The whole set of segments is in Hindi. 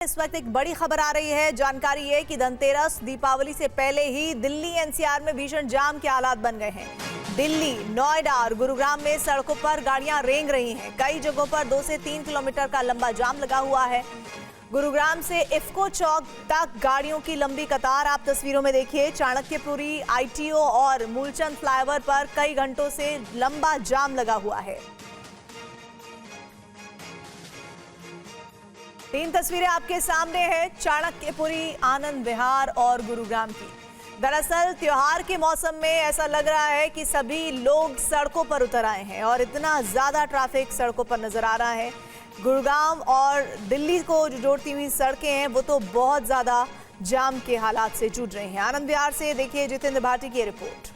इस वक्त एक बड़ी खबर आ रही है। जानकारी है कि धनतेरस दीपावली से पहले ही दिल्ली एनसीआर में भीषण जाम के हालात बन गए हैं। दिल्ली, नोएडा और गुरुग्राम में सड़कों पर गाड़ियां रेंग रही हैं। कई जगहों पर 2 से 3 किलोमीटर का लंबा जाम लगा हुआ है। गुरुग्राम से इफ्को चौक तक गाड़ियों की लंबी कतार आप तस्वीरों में देखिए। चाणक्यपुरी, आईटीओ और मूलचंद फ्लाईओवर पर कई घंटों से लंबा जाम लगा हुआ है। 3 तस्वीरें आपके सामने हैं, चाणक्यपुरी, आनंद विहार और गुरुग्राम की। दरअसल त्योहार के मौसम में ऐसा लग रहा है कि सभी लोग सड़कों पर उतर आए हैं और इतना ज्यादा ट्रैफिक सड़कों पर नजर आ रहा है। गुरुग्राम और दिल्ली को जो जोड़ती हुई सड़कें हैं वो तो बहुत ज्यादा जाम के हालात से जूझ रही हैं। आनंद विहार से देखिए जितेंद्र भाटी की रिपोर्ट।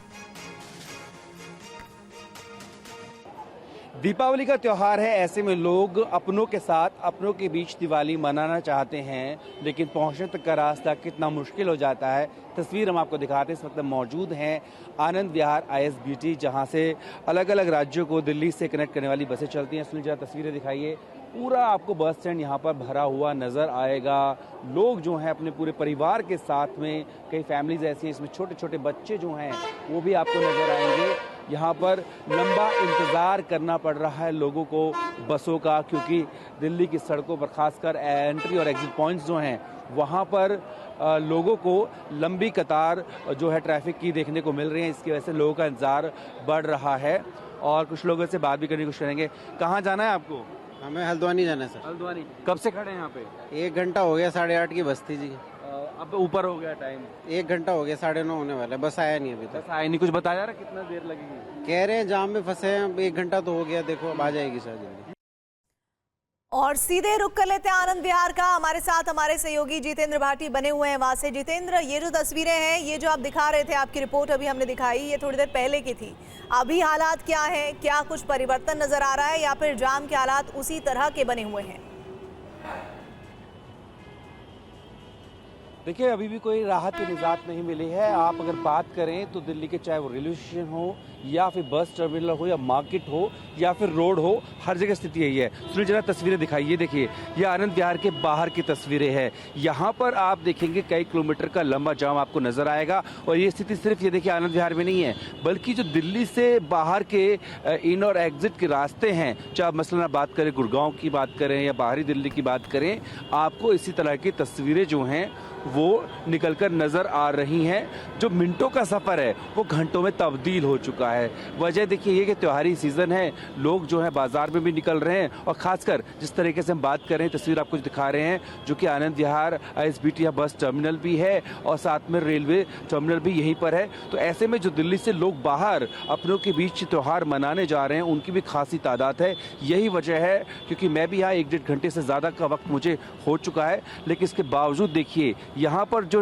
दीपावली का त्यौहार है, ऐसे में लोग अपनों के साथ अपनों के बीच दिवाली मनाना चाहते हैं, लेकिन पहुंचने तक का रास्ता कितना मुश्किल हो जाता है। तस्वीर हम आपको दिखाते हैं। इस वक्त मौजूद हैं आनंद विहार ISBT, जहां से अलग अलग राज्यों को दिल्ली से कनेक्ट करने वाली बसें चलती हैं। सुनील जरा तस्वीरें दिखाइए। पूरा आपको बस स्टैंड यहाँ पर भरा हुआ नज़र आएगा। लोग जो हैं अपने पूरे परिवार के साथ में, कई फैमिलीज ऐसी हैं इसमें छोटे छोटे बच्चे जो हैं वो भी आपको नज़र आएंगे। यहाँ पर लंबा इंतज़ार करना पड़ रहा है लोगों को बसों का, क्योंकि दिल्ली की सड़कों पर खासकर एंट्री और एग्जिट पॉइंट्स जो हैं वहाँ पर लोगों को लंबी कतार जो है ट्रैफिक की देखने को मिल रही है। इसकी वजह से लोगों का इंतज़ार बढ़ रहा है और कुछ लोगों से बात भी करने की कोशिश करेंगे। कहाँ जाना है आपको? हमें हल्द्वानी जाना है सर। हल्द्वानी। कब से खड़े हैं यहाँ पे? 1 घंटा हो गया, 8:30 की बस थी जी। अब ऊपर हो गया टाइम? 1 घंटा हो गया, 9:30 होने वाला है, बस आया नहीं अभी तक। बस आया नहीं, कुछ बताया रहा कितना देर लगेगी? कह रहे हैं जाम में फंसे हैं, 1 घंटा तो हो गया, देखो अब आ जाएगी सर जल्दी। और सीधे रुक कर लेते हैं आनंद विहार का। हमारे साथ हमारे सहयोगी जितेंद्र भाटी बने हुए हैं वहां से। जितेंद्र, ये जो तस्वीरें हैं, ये जो आप दिखा रहे थे, आपकी रिपोर्ट अभी हमने दिखाई, ये थोड़ी देर पहले की थी। अभी हालात क्या है? क्या कुछ परिवर्तन नजर आ रहा है या फिर जाम के हालात उसी तरह के बने हुए हैं? देखिए, अभी भी कोई राहत की निजात नहीं मिली है। आप अगर बात करें तो दिल्ली के, चाहे वो रेलवे स्टेशन हो या फिर बस टर्मिनल हो या मार्केट हो या फिर रोड हो, हर जगह स्थिति यही है। सुनील जरा तस्वीरें दिखाइए। देखिए, ये आनंद विहार के बाहर की तस्वीरें हैं। यहाँ पर आप देखेंगे कई किलोमीटर का लंबा जाम आपको नजर आएगा। और ये स्थिति सिर्फ ये देखिए आनंद विहार में नहीं है, बल्कि जो दिल्ली से बाहर के इन और एग्जिट के रास्ते हैं, चाहे मसलन आप बात करें गुड़गांव की बात करें या बाहरी दिल्ली की बात करें, आपको इसी तरह की तस्वीरें जो हैं वो निकलकर नजर आ रही हैं। जो मिनटों का सफर है वो घंटों में तब्दील हो चुका है। वजह देखिए ये कि त्योहारी सीजन है, लोग जो है बाजार में भी निकल रहे हैं। और खासकर जिस तरीके से हम बात कर रहे हैं, तस्वीर आपको दिखा रहे हैं, जो कि Anand Vihar ISBT bus terminal भी है और साथ में रेलवे टर्मिनल भी यहीं पर है। तो ऐसे में जो दिल्ली से लोग बाहर अपनों के बीच त्योहार मनाने जा रहे हैं, उनकी भी खासी तादाद है। यही वजह है, क्योंकि मैं भी यहाँ 1-1.5 घंटे से ज़्यादा का वक्त मुझे हो चुका है, लेकिन इसके बावजूद देखिए यहाँ पर जो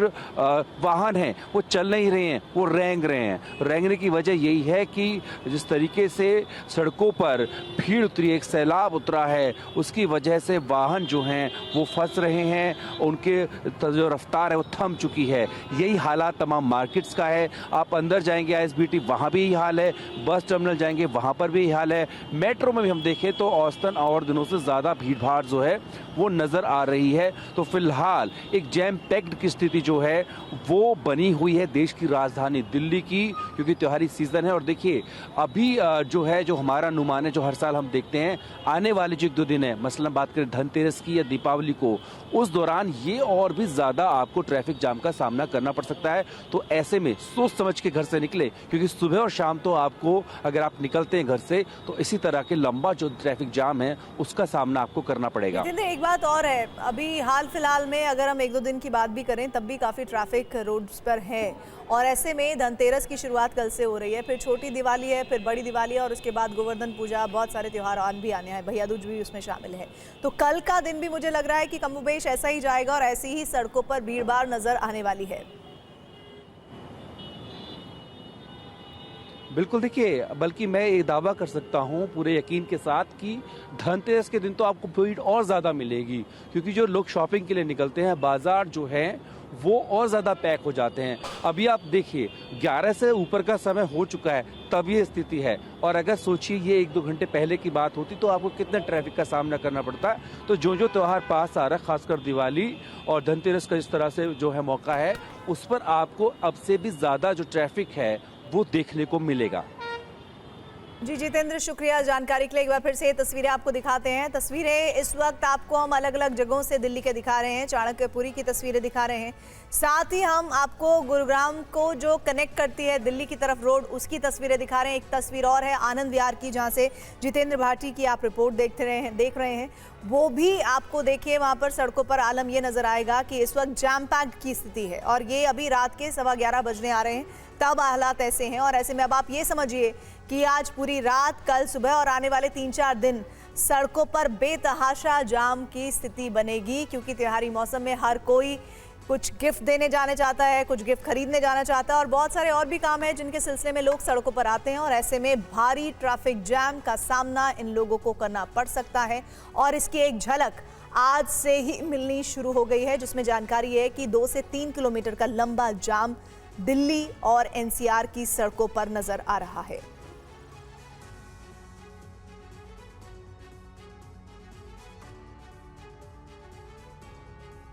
वाहन हैं वो चल नहीं रहे हैं, वो रेंग रहे हैं। रेंगने की वजह यही है कि जिस तरीके से सड़कों पर भीड़ उतरी, एक सैलाब उतरा है, उसकी वजह से वाहन जो हैं वो फंस रहे हैं, उनके जो रफ्तार है वो थम चुकी है। यही हालात तमाम मार्केट्स का है। आप अंदर जाएंगे ISBT, वहाँ भी यही हाल है। बस टर्मिनल जाएंगे, वहाँ पर भी यही हाल है। मेट्रो में भी हम देखें तो औसतन और दिनों से ज़्यादा भीड़ भाड़ जो है वो नज़र आ रही है। तो फिलहाल एक जैम पैक्ड की स्थिति जो है वो बनी हुई है देश की राजधानी दिल्ली की, क्योंकि त्योहारी सीजन है। और देखिए अभी जो है, जो हमारा अनुमान है, जो हर साल हम देखते हैं, आने वाले जो 1-2 दिन है, मसलन बात करें धनतेरस की या दीपावली को, उस दौरान ये और भी ज्यादा आपको ट्रैफिक जाम का सामना करना पड़ सकता है। तो ऐसे में सोच समझ के घर से निकले, क्योंकि सुबह और शाम तो आपको, अगर आप निकलते हैं घर से, तो इसी तरह के लंबा जो ट्रैफिक जाम है उसका सामना आपको करना पड़ेगा। एक बात और है, अभी हाल फिलहाल में अगर हम 1-2 दिन की बात भी करें तब भी काफी ट्रैफिक रोड्स पर है। और ऐसे में धनतेरस की शुरुआत कल से हो रही है, फिर छोटी दिवाली है, फिर बड़ी दिवाली है और उसके बाद गोवर्धन पूजा, बहुत सारे त्योहार भी आने हैं, भैया दूज भी उसमें शामिल है। तो कल का दिन भी मुझे लग रहा है कि कमोबेश ऐसा ही जाएगा और ऐसी ही सड़कों पर भीड़ भाड़ नजर आने वाली है। बिल्कुल, देखिए, बल्कि मैं ये दावा कर सकता हूँ पूरे यकीन के साथ कि धनतेरस के दिन तो आपको भीड़ और ज़्यादा मिलेगी, क्योंकि जो लोग शॉपिंग के लिए निकलते हैं, बाजार जो है वो और ज़्यादा पैक हो जाते हैं। अभी आप देखिए 11 से ऊपर का समय हो चुका है, तब ये स्थिति है। और अगर सोचिए ये 1-2 घंटे पहले की बात होती तो आपको कितना ट्रैफिक का सामना करना पड़ता। तो जो त्यौहार पास आ रहा है, खासकर दिवाली और धनतेरस का इस तरह से जो है मौका है, उस पर आपको अब से भी ज़्यादा जो ट्रैफिक है वो देखने को मिलेगा। जी जितेंद्र, शुक्रिया जानकारी के लिए। एक बार फिर से ये तस्वीरें आपको दिखाते हैं। तस्वीरें इस वक्त आपको हम अलग अलग जगहों से दिल्ली के दिखा रहे हैं, चाणक्यपुरी की तस्वीरें दिखा रहे हैं। साथ ही हम आपको गुरुग्राम को जो कनेक्ट करती है दिल्ली की तरफ रोड, उसकी तस्वीरें दिखा रहे हैं। एक तस्वीर और है आनंद विहार की, जहाँ से जितेंद्र भाटी की आप रिपोर्ट देख रहे हैं। वो भी आपको देखिए, वहाँ पर सड़कों पर आलम ये नजर आएगा कि इस वक्त जैम पैक्ड की स्थिति है। और ये अभी रात के 11:15 बजने आ रहे हैं, तब हालात ऐसे हैं। और ऐसे में अब आप ये समझिए कि आज पूरी रात, कल सुबह और आने वाले 3-4 दिन सड़कों पर बेतहाशा जाम की स्थिति बनेगी, क्योंकि त्योहारी मौसम में हर कोई कुछ गिफ्ट देने जाने चाहता है, कुछ गिफ्ट खरीदने जाना चाहता है और बहुत सारे और भी काम हैं जिनके सिलसिले में लोग सड़कों पर आते हैं। और ऐसे में भारी ट्रैफिक जैम का सामना इन लोगों को करना पड़ सकता है। और इसकी एक झलक आज से ही मिलनी शुरू हो गई है, जिसमें जानकारी है कि 2 से 3 किलोमीटर का लंबा जाम दिल्ली और एनसीआर की सड़कों पर नजर आ रहा है।